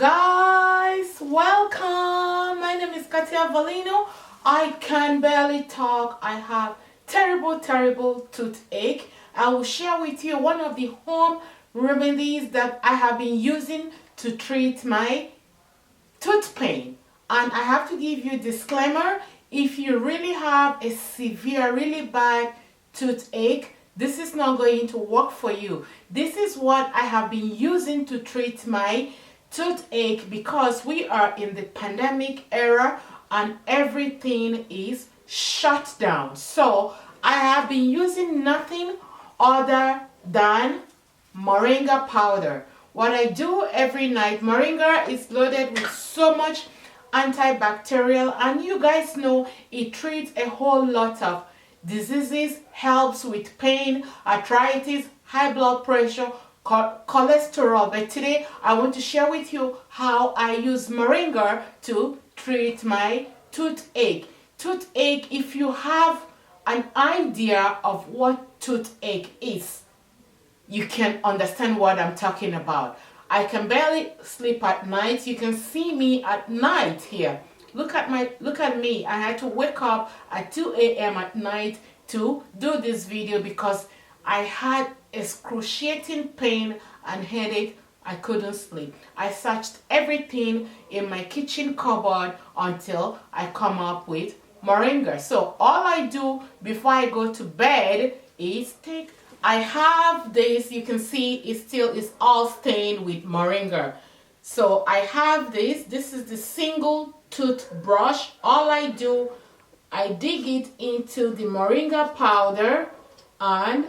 Guys, welcome. My name is Katia Valino. I can barely talk. I have terrible toothache. I will share with you one of the home remedies that I have been using to treat my tooth pain. And I have to give you a disclaimer: if you really have a severe, really bad toothache, this is not going to work for you. This is what I have been using to treat my toothache, because we are in the pandemic era and everything is shut down. So I have been using nothing other than moringa powder. What I do every night, moringa is loaded with so much antibacterial, and you guys know it treats a whole lot of diseases, helps with pain, arthritis, high blood pressure, cholesterol. But today I want to share with you how I use moringa to treat my toothache. If you have an idea of what toothache is, you can understand what I'm talking about. I can barely sleep at night. You can see me at night here. Look at me. I had to wake up at 2 a.m. at night to do this video because I had excruciating pain and headache. I couldn't sleep. I searched everything in my kitchen cupboard until I come up with moringa. So all I do before I go to bed is I have this, you can see it still is all stained with moringa. So I have this is the single toothbrush. All I do, I dig it into the moringa powder and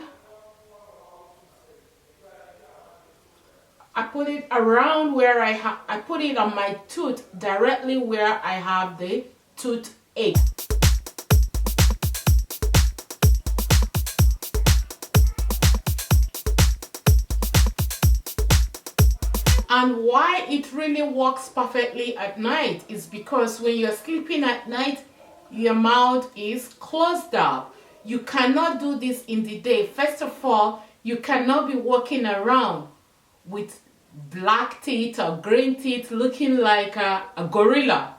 I put it around where I put it on my tooth, directly where I have the toothache. And why it really works perfectly at night is because when you're sleeping at night, your mouth is closed up. You cannot do this in the day. First of all, you cannot be walking around with black teeth or green teeth looking like a gorilla,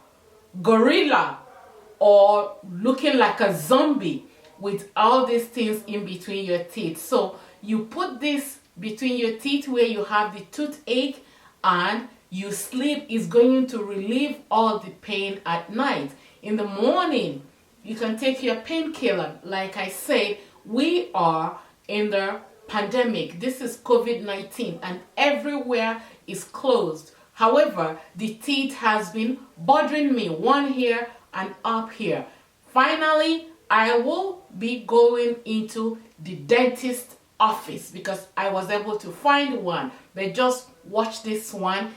or looking like a zombie with all these things in between your teeth. So you put this between your teeth where you have the toothache, and you sleep. Is going to relieve all the pain at night. In the morning, you can take your painkiller. Like I said, we are in the pandemic. This is COVID-19 and everywhere is closed. However, the teeth has been bothering me, one here and up here. Finally, I will be going into the dentist office because I was able to find one. But just watch this one.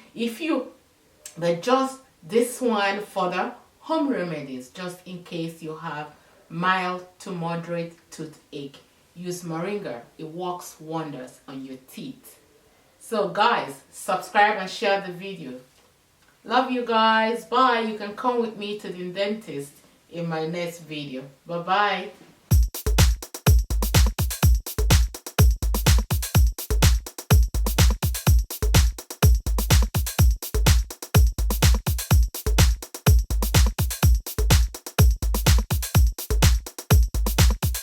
Just this one for the home remedies, just in case you have mild to moderate toothache. Use moringa. It works wonders on your teeth. So guys, subscribe and share the video. Love you guys. Bye. You can come with me to the dentist in my next video. Bye bye.